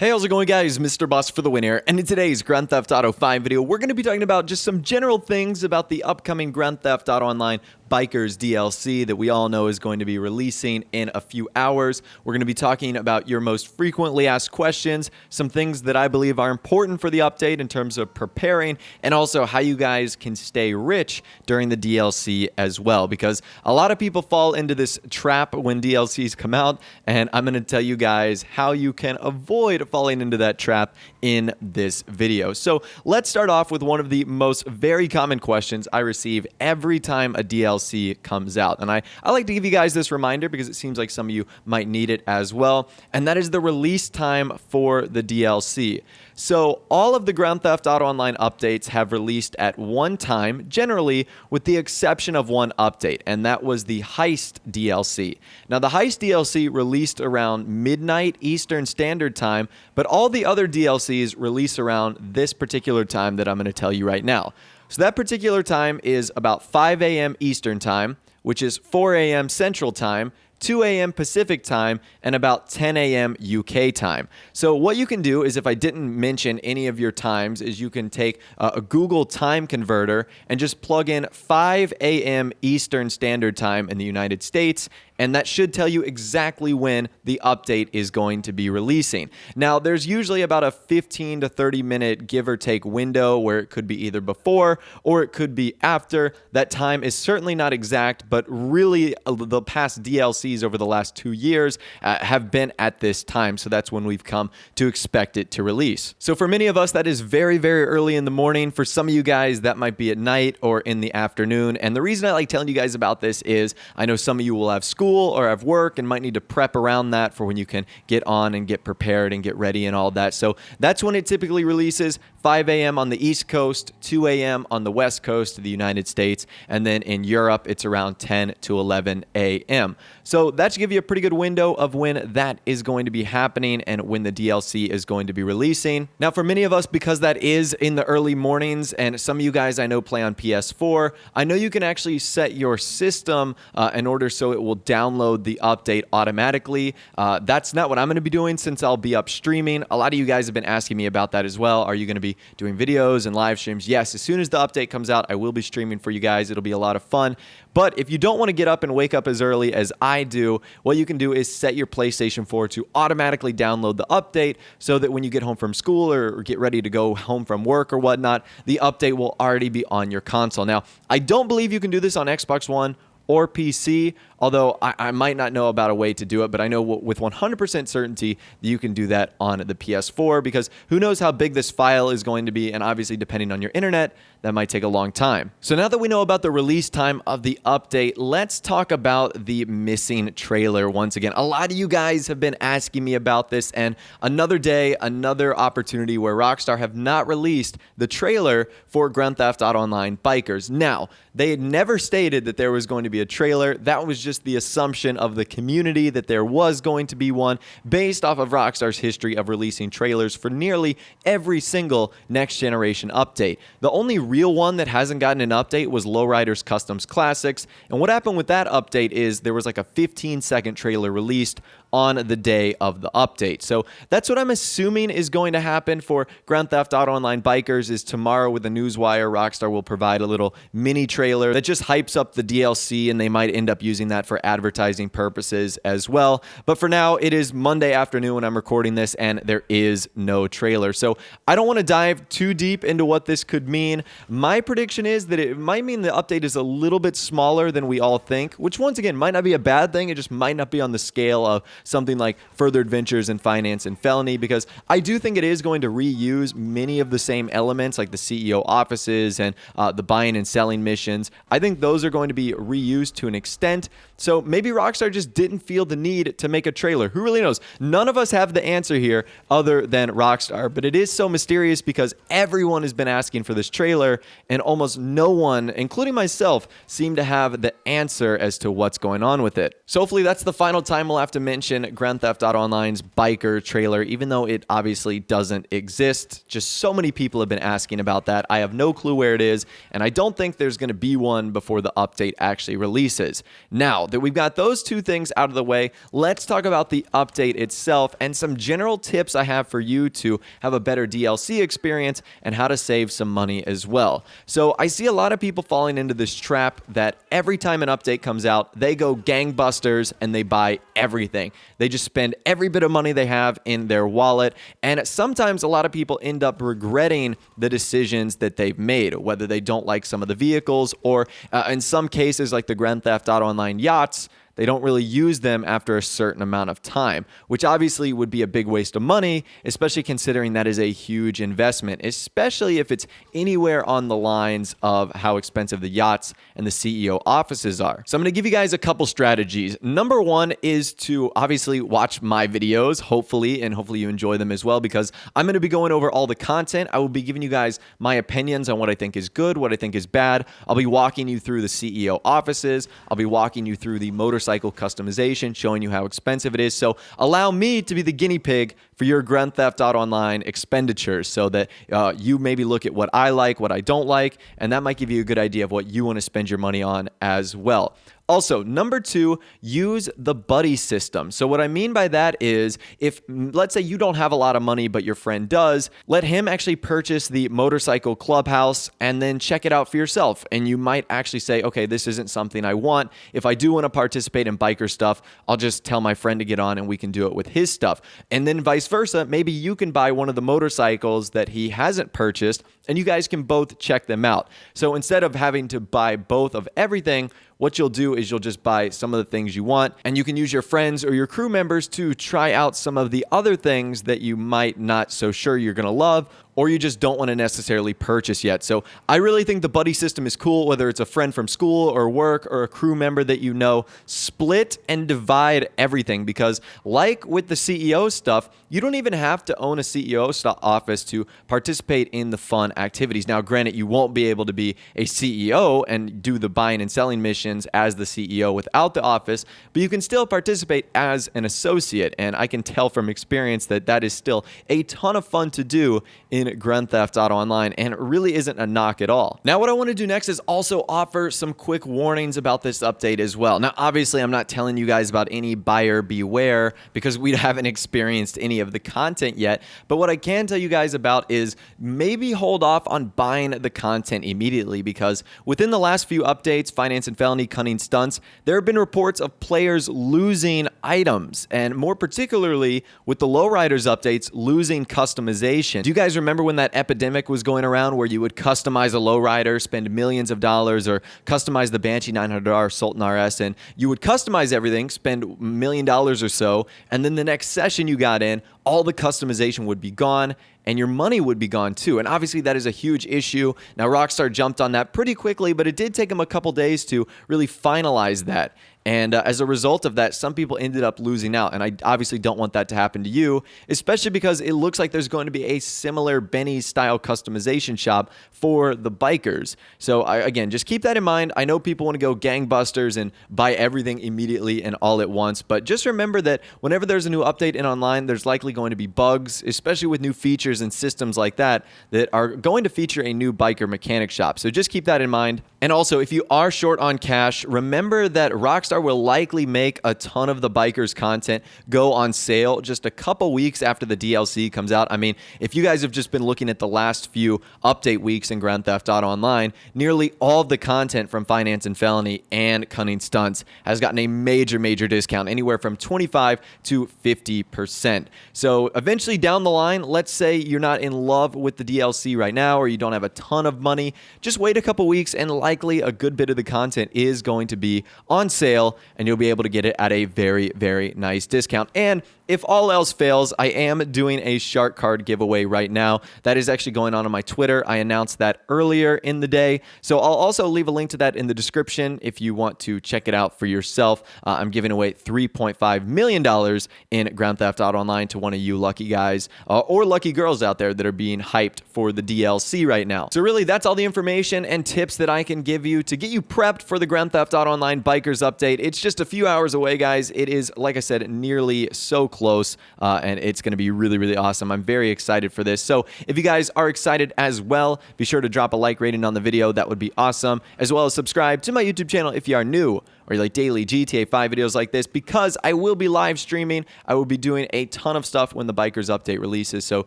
Hey, how's it going, guys? Mr. Boss for the win here, and in today's Grand Theft Auto 5 video, we're going to be talking about just some general things about the upcoming Grand Theft Auto Online Bikers DLC that we all know is going to be releasing in a few hours. We're going to be talking about your most frequently asked questions, some things that I believe are important for the update in terms of preparing, and also how you guys can stay rich during the DLC as well, because a lot of people fall into this trap when DLCs come out, and I'm going to tell you guys how you can avoid falling into that trap in this video. So let's start off with one of the most very common questions I receive every time a DLC comes out. And I like to give you guys this reminder because it seems like some of you might need it as well. And that is the release time for the DLC. So all of the Grand Theft Auto Online updates have released at one time, generally with the exception of one update, and that was the Heist DLC. Now the Heist DLC released around midnight Eastern Standard Time, but all the other DLCs release around this particular time that I'm going to tell you right now. So that particular time is about 5 a.m. Eastern Time, which is 4 a.m. Central Time, 2 a.m. Pacific Time, and about 10 a.m. UK time. So what you can do is, if I didn't mention any of your times, is you can take a Google time converter and just plug in 5 a.m. Eastern Standard Time in the United States, and that should tell you exactly when the update is going to be releasing. Now, there's usually about a 15 to 30 minute give or take window where it could be either before or it could be after. That time is certainly not exact, but really the past DLCs over the last 2 years have been at this time. So that's when we've come to expect it to release. So for many of us, that is very, very early in the morning. For some of you guys, that might be at night or in the afternoon. And the reason I like telling you guys about this is I know some of you will have school or have work and might need to prep around that for when you can get on and get prepared and get ready and all that. So that's when it typically releases, 5 a.m. on the East Coast, 2 a.m. on the West Coast of the United States, and then in Europe, it's around 10 to 11 a.m. So that should give you a pretty good window of when that is going to be happening and when the DLC is going to be releasing. Now, for many of us, because that is in the early mornings, and some of you guys I know play on PS4, I know you can actually set your system in order so it will download the update automatically. That's not what I'm going to be doing since I'll be up streaming. A lot of you guys have been asking me about that as well. Are you going to be doing videos and live streams? Yes, as soon as the update comes out, I will be streaming for you guys. It'll be a lot of fun. But if you don't want to get up and wake up as early as I do, what you can do is set your PlayStation 4 to automatically download the update so that when you get home from school or get ready to go home from work or whatnot, the update will already be on your console. Now, I don't believe you can do this on Xbox One or PC, although I might not know about a way to do it, but I know with 100% certainty that you can do that on the PS4, because who knows how big this file is going to be, and obviously depending on your internet, that might take a long time. So now that we know about the release time of the update, let's talk about the missing trailer once again. A lot of you guys have been asking me about this, and another day, another opportunity where Rockstar have not released the trailer for Grand Theft Auto Online Bikers. Now, they had never stated that there was going to be a trailer. That was just the assumption of the community that there was going to be one based off of Rockstar's history of releasing trailers for nearly every single next generation update. The only real one that hasn't gotten an update was Lowriders Customs Classics. And what happened with that update is there was like a 15-second trailer released on the day of the update. So that's what I'm assuming is going to happen for Grand Theft Auto Online Bikers. Is tomorrow with the Newswire, Rockstar will provide a little mini trailer that just hypes up the DLC, and they might end up using that for advertising purposes as well. But for now, it is Monday afternoon when I'm recording this, and there is no trailer. So I don't want to dive too deep into what this could mean. My prediction is that it might mean the update is a little bit smaller than we all think, which once again might not be a bad thing. It just might not be on the scale of something like Further Adventures in Finance and Felony, because I do think it is going to reuse many of the same elements like the CEO offices and the buying and selling missions. I think those are going to be reused to an extent. So maybe Rockstar just didn't feel the need to make a trailer. Who really knows? None of us have the answer here other than Rockstar, but it is so mysterious because everyone has been asking for this trailer, and almost no one, including myself, seem to have the answer as to what's going on with it. So hopefully that's the final time we'll have to mention Grand Theft Auto Online's Biker trailer, even though it obviously doesn't exist. Just so many people have been asking about that. I have no clue where it is, and I don't think there's going to be one before the update actually releases. Now, that we've got those two things out of the way, let's talk about the update itself and some general tips I have for you to have a better DLC experience and how to save some money as well. So I see a lot of people falling into this trap that every time an update comes out, they go gangbusters and they buy everything. They just spend every bit of money they have in their wallet, and sometimes a lot of people end up regretting the decisions that they've made, whether they don't like some of the vehicles or in some cases like the Grand Theft Auto Online yachts, they don't really use them after a certain amount of time, which obviously would be a big waste of money, especially considering that is a huge investment, especially if it's anywhere on the lines of how expensive the yachts and the CEO offices are. So I'm going to give you guys a couple strategies. Number one is to obviously watch my videos, hopefully you enjoy them as well, because I'm going to be going over all the content. I will be giving you guys my opinions on what I think is good, what I think is bad. I'll be walking you through the CEO offices. I'll be walking you through the motorcycle customization, showing you how expensive it is. So allow me to be the guinea pig for your Grand Theft Auto Online expenditures so that you maybe look at what I like, what I don't like, and that might give you a good idea of what you want to spend your money on as well. Also, number two, use the buddy system. So what I mean by that is if, let's say you don't have a lot of money, but your friend does, let him actually purchase the motorcycle clubhouse and then check it out for yourself. And you might actually say, okay, this isn't something I want. If I do want to participate in biker stuff, I'll just tell my friend to get on and we can do it with his stuff. And then vice versa, maybe you can buy one of the motorcycles that he hasn't purchased and you guys can both check them out. So instead of having to buy both of everything, what you'll do is you'll just buy some of the things you want, and you can use your friends or your crew members to try out some of the other things that you might not so sure you're going to love, or you just don't want to necessarily purchase yet. So I really think the buddy system is cool, whether it's a friend from school or work or a crew member that you know. Split and divide everything, because like with the CEO stuff, you don't even have to own a CEO office to participate in the fun activities. Now, granted, you won't be able to be a CEO and do the buying and selling missions as the CEO without the office, but you can still participate as an associate. And I can tell from experience that that is still a ton of fun to do in Grand Theft Auto Online, and it really isn't a knock at all. Now, what I want to do next is also offer some quick warnings about this update as well. Now, obviously, I'm not telling you guys about any buyer beware because we haven't experienced any of the content yet, but what I can tell you guys about is maybe hold off on buying the content immediately, because within the last few updates, Finance and Felony, Cunning Stunts, there have been reports of players losing items, and more particularly with the Lowriders updates, losing customization. Do you guys remember when that epidemic was going around where you would customize a lowrider, spend millions of dollars, or customize the Banshee 900R Sultan RS, and you would customize everything, spend $1 million or so, and then the next session you got in, all the customization would be gone and your money would be gone too. And obviously that is a huge issue. Now, Rockstar jumped on that pretty quickly, but it did take them a couple days to really finalize that. And as a result of that, some people ended up losing out. And I obviously don't want that to happen to you, especially because it looks like there's going to be a similar Benny-style customization shop for the bikers. So again, just keep that in mind. I know people want to go gangbusters and buy everything immediately and all at once, but just remember that whenever there's a new update in online, there's likely going to be bugs, especially with new features and systems like that, that are going to feature a new biker mechanic shop. So just keep that in mind. And also, if you are short on cash, remember that Rockstar will likely make a ton of the bikers content go on sale just a couple weeks after the DLC comes out. I mean, if you guys have just been looking at the last few update weeks in Grand Theft Auto Online, nearly all of the content from Finance and Felony and Cunning Stunts has gotten a major discount, anywhere from 25 to 50%. So eventually down the line, let's say you're not in love with the DLC right now, or you don't have a ton of money, just wait a couple weeks and likely a good bit of the content is going to be on sale, and you'll be able to get it at a very nice discount. And if all else fails, I am doing a shark card giveaway right now. That is actually going on my Twitter. I announced that earlier in the day. So I'll also leave a link to that in the description if you want to check it out for yourself. I'm giving away $3.5 million in Grand Theft Auto Online to one of you lucky guys or lucky girls out there that are being hyped for the DLC right now. So really, that's all the information and tips that I can give you to get you prepped for the Grand Theft Auto Online Bikers update. It's just a few hours away, guys. It is, like I said, nearly so close close, and it's going to be really, really awesome. I'm very excited for this. So if you guys are excited as well, be sure to drop a like rating on the video. That would be awesome. As well as subscribe to my YouTube channel if you are new or you like daily GTA 5 videos like this, because I will be live streaming. I will be doing a ton of stuff when the Bikers update releases, so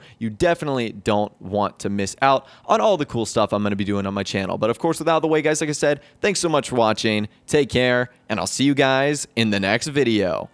you definitely don't want to miss out on all the cool stuff I'm going to be doing on my channel. But of course, without the way, guys, like I said, thanks so much for watching. Take care, and I'll see you guys in the next video.